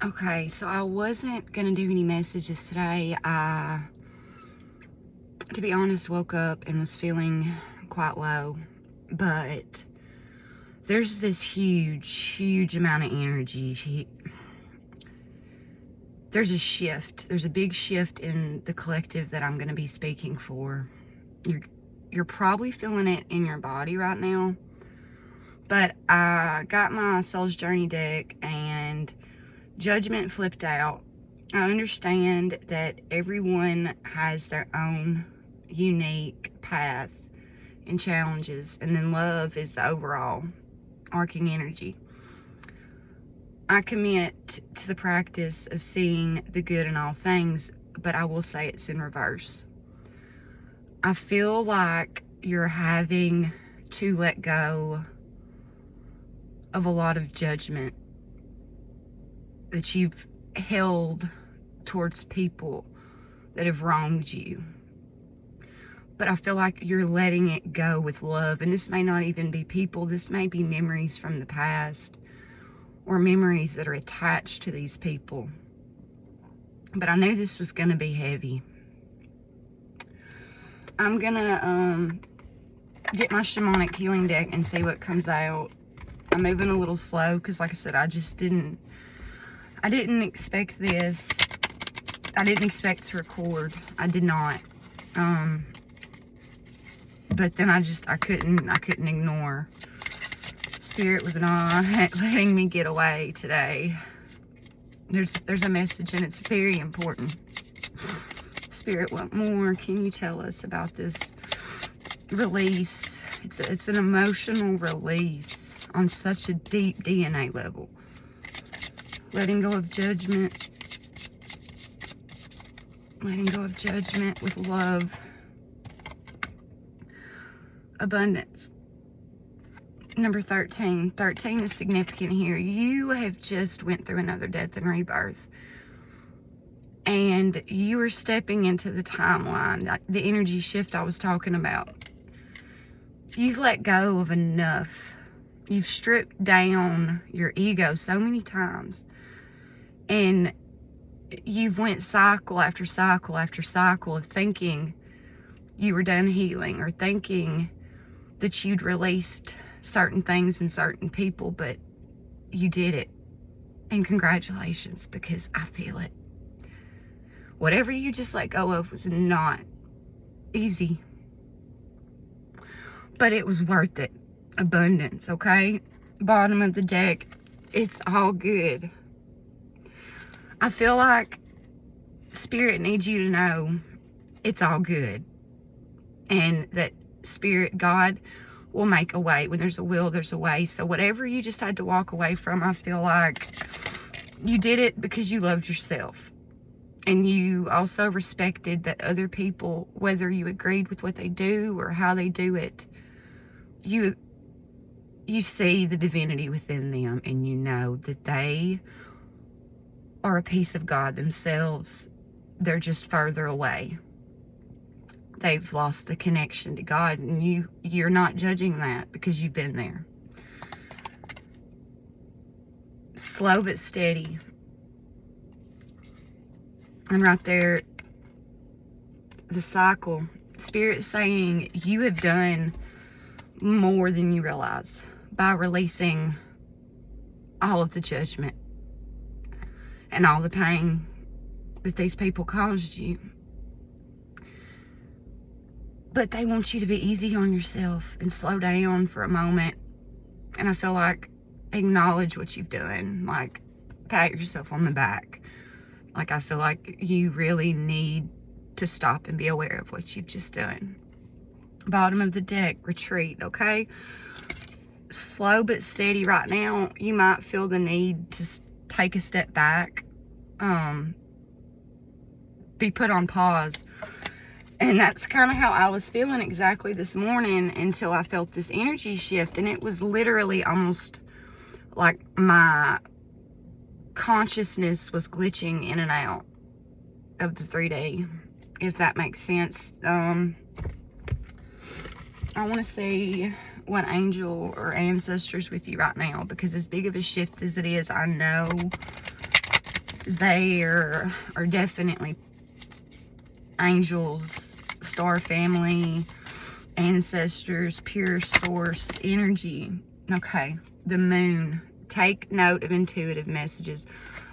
Okay, so I wasn't gonna do any messages today. I, to be honest, woke up and was feeling quite low, but there's this huge amount of energy. There's a shift. There's a big shift in the collective that I'm gonna be speaking for. You're probably feeling it in your body right now, but I got my Soul's Journey deck and Judgment flipped out. I understand that everyone has their own unique path and challenges, and then love is the overall arcing energy. I commit to the practice of seeing the good in all things, but I will say it's in reverse. I feel like you're having to let go of a lot of judgment that you've held towards people that have wronged you. But I feel like you're letting it go with love. And this may not even be people. This may be memories from the past or memories that are attached to these people. But I knew this was going to be heavy. I'm going to get my shamanic healing deck and see what comes out. I'm moving a little slow because, like I said, I didn't expect this. I didn't expect to record. I did not. But then I couldn't ignore. Spirit was not letting me get away today. There's a message and it's very important. Spirit, what more can you tell us about this release? It's an emotional release on such a deep DNA level. Letting go of judgment. Letting go of judgment with love. Abundance. Number 13. 13 is significant here. You have just went through another death and rebirth. And you are stepping into the timeline, the energy shift I was talking about. You've let go of enough. You've stripped down your ego so many times. And you've went cycle after cycle after cycle of thinking you were done healing or thinking that you'd released certain things and certain people, but you did it. And congratulations, because I feel it. Whatever you just let go of was not easy, but it was worth it. Abundance, okay? Bottom of the deck, it's all good. I feel like Spirit needs you to know it's all good, and that Spirit, God, will make a way. When there's a will, there's a way. So whatever you just had to walk away from, I feel like you did it because you loved yourself. And you also respected that other people, whether you agreed with what they do or how they do it, you see the divinity within them, and you know that they are a piece of God themselves. They're just further away. They've lost the connection to God, and you're not judging that because you've been there. Slow but steady. And right there, the cycle. Spirit saying you have done more than you realize by releasing all of the judgment and all the pain that these people caused you. But they want you to be easy on yourself and slow down for a moment. And I feel like acknowledge what you've done. Like, pat yourself on the back. Like, I feel like you really need to stop and be aware of what you've just done. Bottom of the deck, retreat, okay? Slow but steady right now. You might feel the need to take a step back. Be put on pause. And that's kind of how I was feeling exactly this morning until I felt this energy shift. And it was literally almost like my consciousness was glitching in and out of the 3D, if that makes sense. I want to see what angel or ancestors with you right now, because as big of a shift as it is, I know There are definitely angels, star family, ancestors, pure source energy. Okay, the moon. Take note of intuitive messages.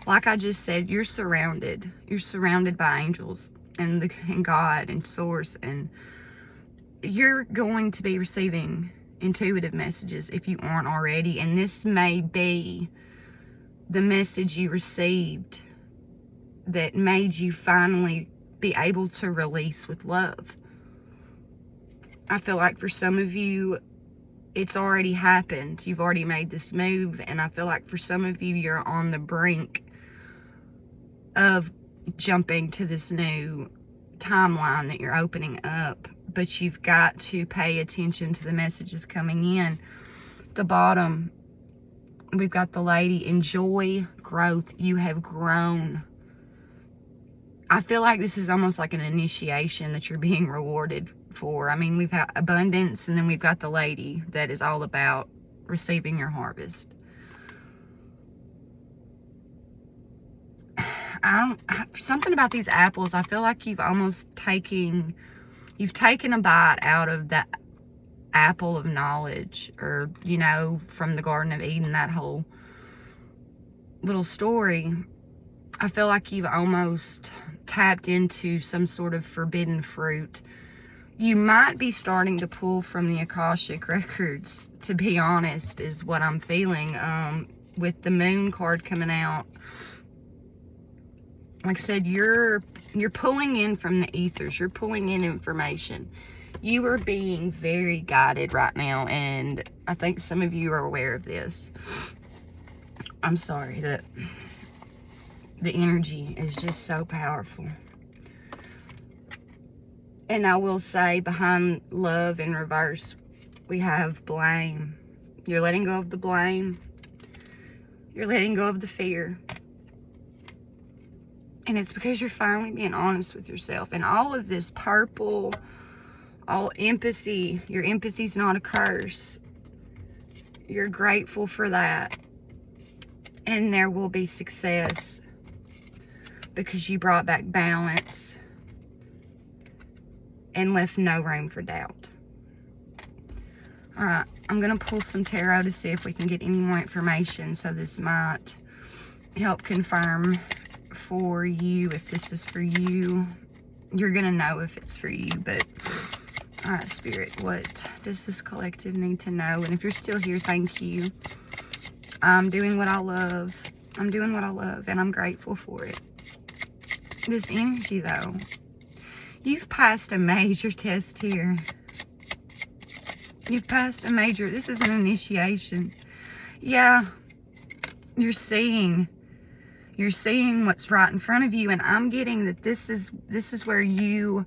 Like I just said, you're surrounded. You're surrounded by angels and God and source, and you're going to be receiving intuitive messages if you aren't already. And this may be the message you received that made you finally be able to release with love. I feel like for some of you, it's already happened. You've already made this move. And I feel like for some of you, you're on the brink of jumping to this new timeline that you're opening up. But you've got to pay attention to the messages coming in. At the bottom, we've got the lady. Enjoy growth. You have grown. I feel like this is almost like an initiation that you're being rewarded for. I mean, we've had abundance, and then we've got the lady that is all about receiving your harvest. Something about these apples, I feel like you've taken a bite out of that apple of knowledge, or, you know, from the Garden of Eden, that whole little story. I feel like you've almost tapped into some sort of forbidden fruit. You might be starting to pull from the Akashic records, to be honest, is what I'm feeling. With the moon card coming out, like I said, you're pulling in from the ethers. You're pulling in information. You are being very guided right now, and I think some of you are aware of this. I'm sorry that the energy is just so powerful. And I will say, behind love in reverse, we have blame. You're letting go of the blame. You're letting go of the fear. And it's because you're finally being honest with yourself. And all of this purple, all empathy, your empathy's not a curse. You're grateful for that. And there will be success because you brought back balance and left no room for doubt. All right, I'm going to pull some tarot to see if we can get any more information. So this might help confirm for you if this is for you. You're going to know if it's for you, but all right, Spirit, what does this collective need to know? And if you're still here, thank you. I'm doing what I love. I'm doing what I love, and I'm grateful for it. This energy, though, you've passed a major test here. You've passed a major, this is an initiation. Yeah, you're seeing what's right in front of you, and I'm getting that this is where you,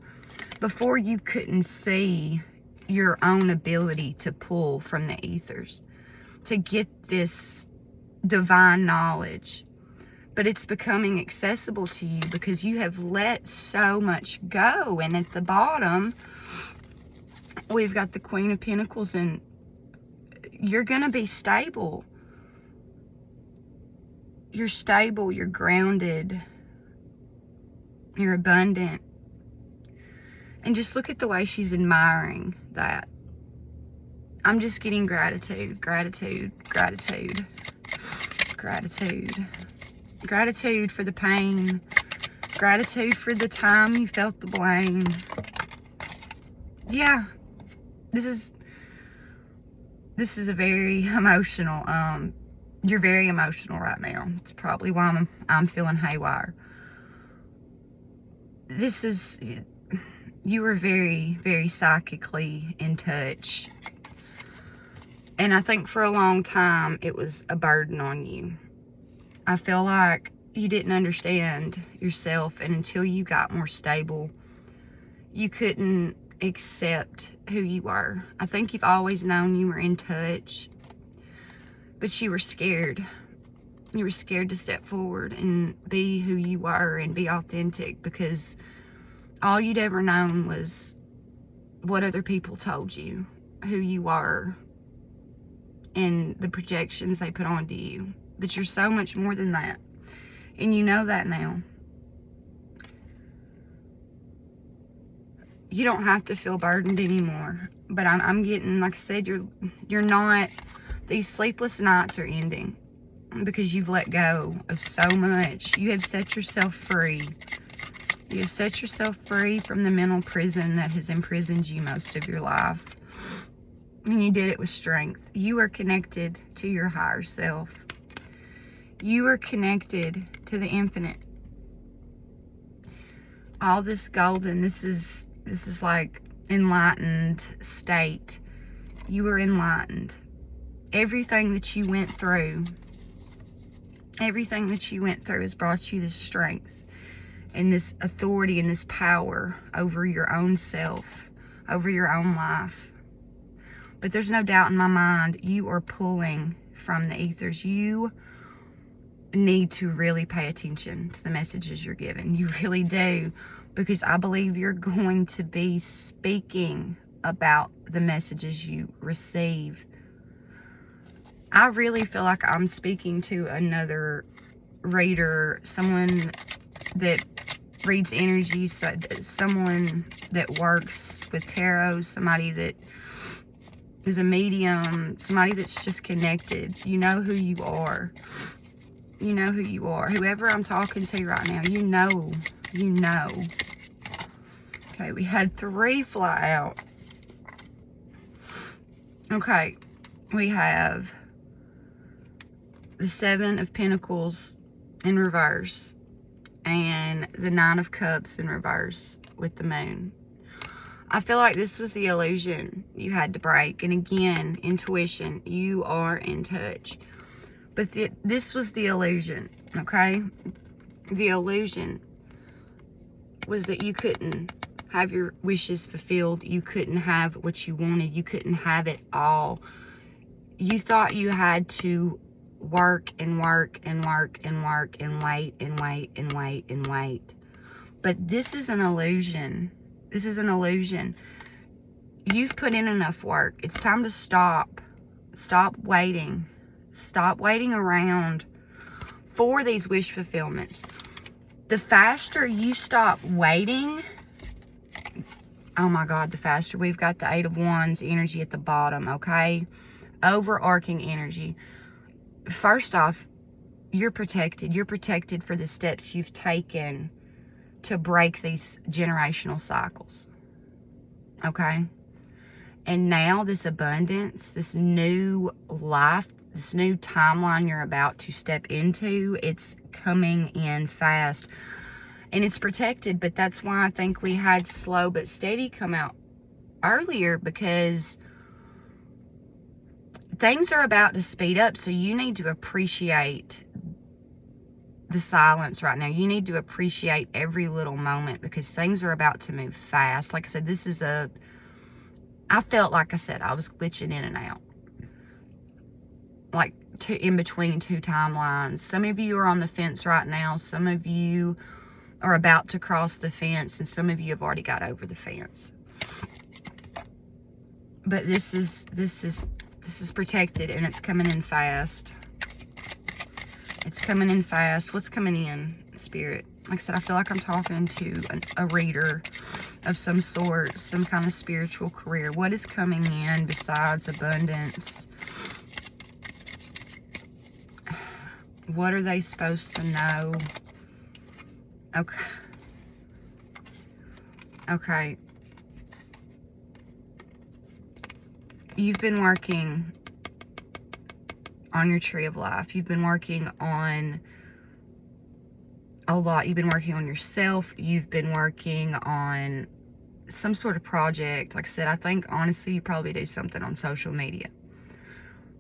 before you couldn't see your own ability to pull from the ethers, to get this divine knowledge. But it's becoming accessible to you because you have let so much go. And at the bottom, we've got the Queen of Pentacles, and you're going to be stable. You're stable, you're grounded, you're abundant. And just look at the way she's admiring that. I'm just getting gratitude, gratitude, gratitude, gratitude. Gratitude for the pain. Gratitude for the time you felt the blame. Yeah, this is a very emotional, you're very emotional right now. It's probably why I'm feeling haywire. You were very, very psychically in touch. And I think for a long time, it was a burden on you. I feel like you didn't understand yourself, and until you got more stable, you couldn't accept who you were. I think you've always known you were in touch, but you were scared. You were scared to step forward and be who you were and be authentic, because all you'd ever known was what other people told you, who you were, and the projections they put onto you. But you're so much more than that. And you know that now. You don't have to feel burdened anymore. But I'm getting, like I said, you're not, these sleepless nights are ending because you've let go of so much. You have set yourself free. You have set yourself free from the mental prison that has imprisoned you most of your life. And you did it with strength. You are connected to your higher self. You are connected to the infinite. All this golden, this is like enlightened state. You are enlightened. Everything that you went through has brought you this strength and this authority and this power over your own self, over your own life. But there's no doubt in my mind, you are pulling from the ethers. You need to really pay attention to the messages you're given. You really do, because I believe you're going to be speaking about the messages you receive. I really feel like I'm speaking to another reader, someone that reads energy, someone that works with tarot, somebody that is a medium, somebody that's just connected. You know who you are. You know who you are. Whoever I'm talking to right now, you know. You know. Okay, we had 3 fly out. Okay, we have the 7 of Pentacles in reverse and the 9 of Cups in reverse with the moon. I feel like this was the illusion you had to break. And again, intuition, you are in touch. But this was the illusion, okay? The illusion was that you couldn't have your wishes fulfilled. You couldn't have what you wanted. You couldn't have it all. You thought you had to work and work and work and work and wait and wait and wait and wait. But this is an illusion. This is an illusion. You've put in enough work. It's time to stop. Stop waiting. Stop waiting around for these wish fulfillments. The faster you stop waiting, oh my God, the faster. We've got the 8 of Wands energy at the bottom, okay? Overarching energy. First off, you're protected. You're protected for the steps you've taken to break these generational cycles, okay? And now this abundance, this new life, this new timeline you're about to step into, it's coming in fast. And it's protected, but that's why I think we had Slow But Steady come out earlier, because things are about to speed up. So you need to appreciate the silence right now. You need to appreciate every little moment, because things are about to move fast. Like I said, this is I felt like I said I was glitching in and out, like in between 2 timelines. Some of you are on the fence right now. Some of you are about to cross the fence, and some of you have already got over the fence. But this is protected, and it's coming in fast. It's coming in fast. What's coming in, Spirit? Like I said, I feel like I'm talking to a reader of some sort, some kind of spiritual career. What is coming in besides abundance? What are they supposed to know? Okay. Okay. You've been working on your tree of life. You've been working on a lot. You've been working on yourself. You've been working on some sort of project. Like I said, I think honestly you probably do something on social media.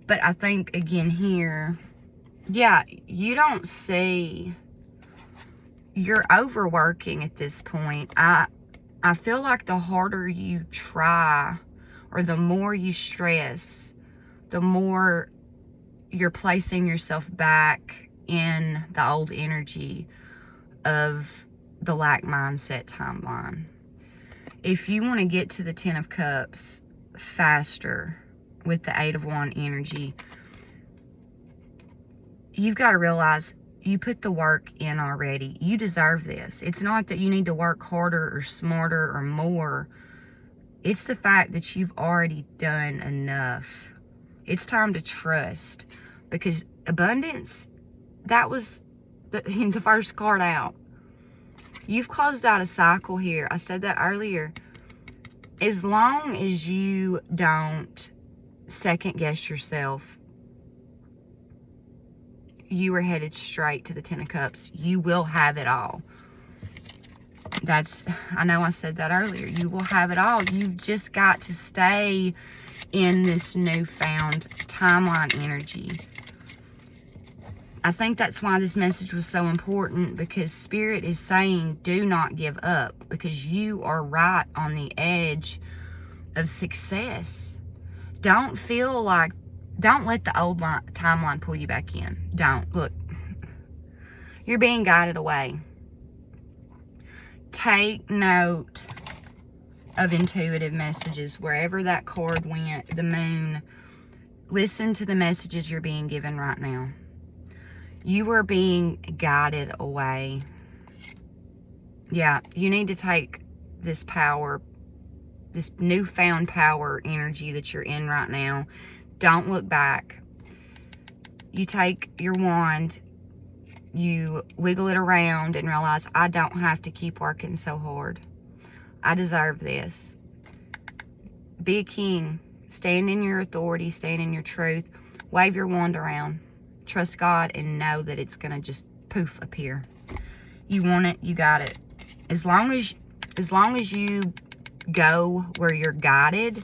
But I think again here, yeah, you don't see, you're overworking at this point. I feel like the harder you try, or the more you stress, the more you're placing yourself back in the old energy of the lack mindset timeline. If you want to get to the 10 of Cups faster with the 8 of Wands energy, you've got to realize You put the work in already. You deserve this. It's not that you need to work harder or smarter or more. It's the fact that you've already done enough. It's time to trust, because abundance, that was the first card out. You've closed out a cycle here. I said that earlier. As long as you don't second guess yourself, you are headed straight to the 10 of Cups. You will have it all. I know I said that earlier. You will have it all. You've just got to stay in this newfound timeline energy. I think that's why this message was so important, because Spirit is saying do not give up, because you are right on the edge of success. Don't let the old timeline pull you back in. Don't. Look, you're being guided away. Take note of intuitive messages. Wherever that card went, the moon, listen to the messages you're being given right now. You are being guided away. Yeah, you need to take this power, this newfound power energy that you're in right now. Don't look back. You take your wand, you wiggle it around and realize, I don't have to keep working so hard. I deserve this. Be a king. Stand in your authority. Stand in your truth. Wave your wand around. Trust God and know that it's going to just poof appear. You want it, you got it. As long as you go where you're guided,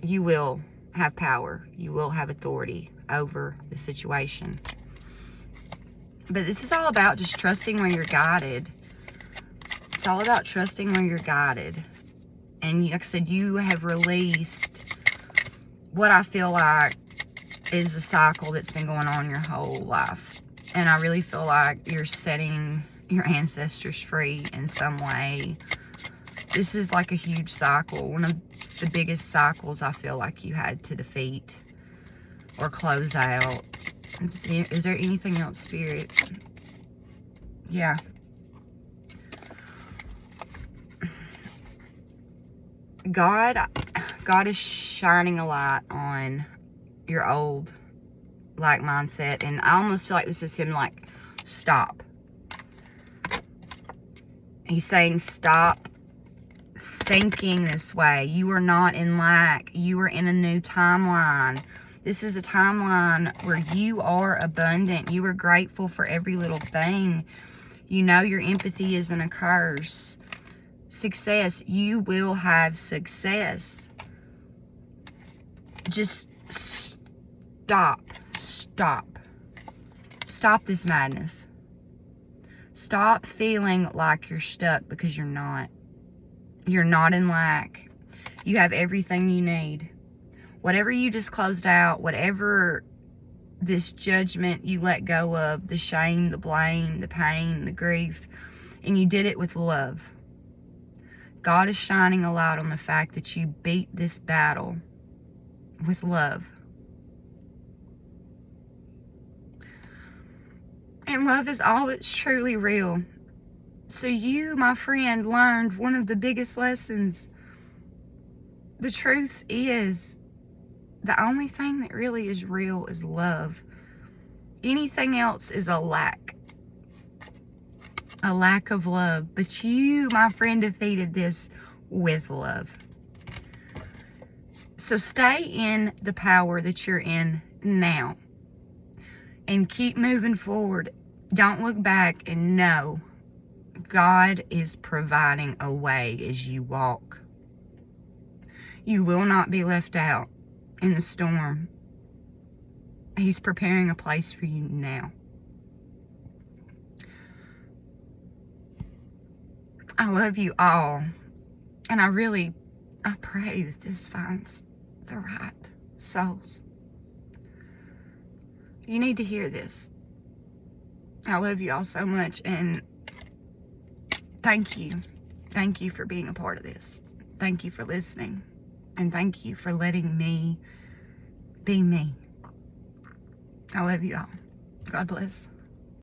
you will have power. You will have authority over the situation. But this is all about just trusting where you're guided. It's all about trusting where you're guided. And like I said, you have released what I feel like is a cycle that's been going on your whole life. And I really feel like you're setting your ancestors free in some way. This is like a huge cycle. One of the biggest cycles I feel like you had to defeat or close out. Is there anything else, Spirit? Yeah. God is shining a light on your old mindset, and I almost feel like this is him like, stop. He's saying stop thinking this way. You are not in lack. You are in a new timeline. This is a timeline where you are abundant. You are grateful for every little thing. You know your empathy isn't a curse. Success. You will have success. Just stop. Stop this madness. Stop feeling like you're stuck, because you're not. You're not in lack. You have everything you need. Whatever you just closed out, whatever this judgment you let go of, the shame, the blame, the pain, the grief, and you did it with love. God is shining a light on the fact that you beat this battle with love. And love is all that's truly real. So you, my friend, learned one of the biggest lessons. The truth is, the only thing that really is real is love. Anything else is a lack. A lack of love. But you, my friend, defeated this with love. So stay in the power that you're in now. And keep moving forward. Don't look back, and know God is providing a way as you walk. You will not be left out in the storm. He's preparing a place for you now. I love you all. And I pray that this finds the right souls. You need to hear this. I love you all so much, and thank you. Thank you for being a part of this. Thank you for listening, and thank you for letting me be me. I love you all. God bless.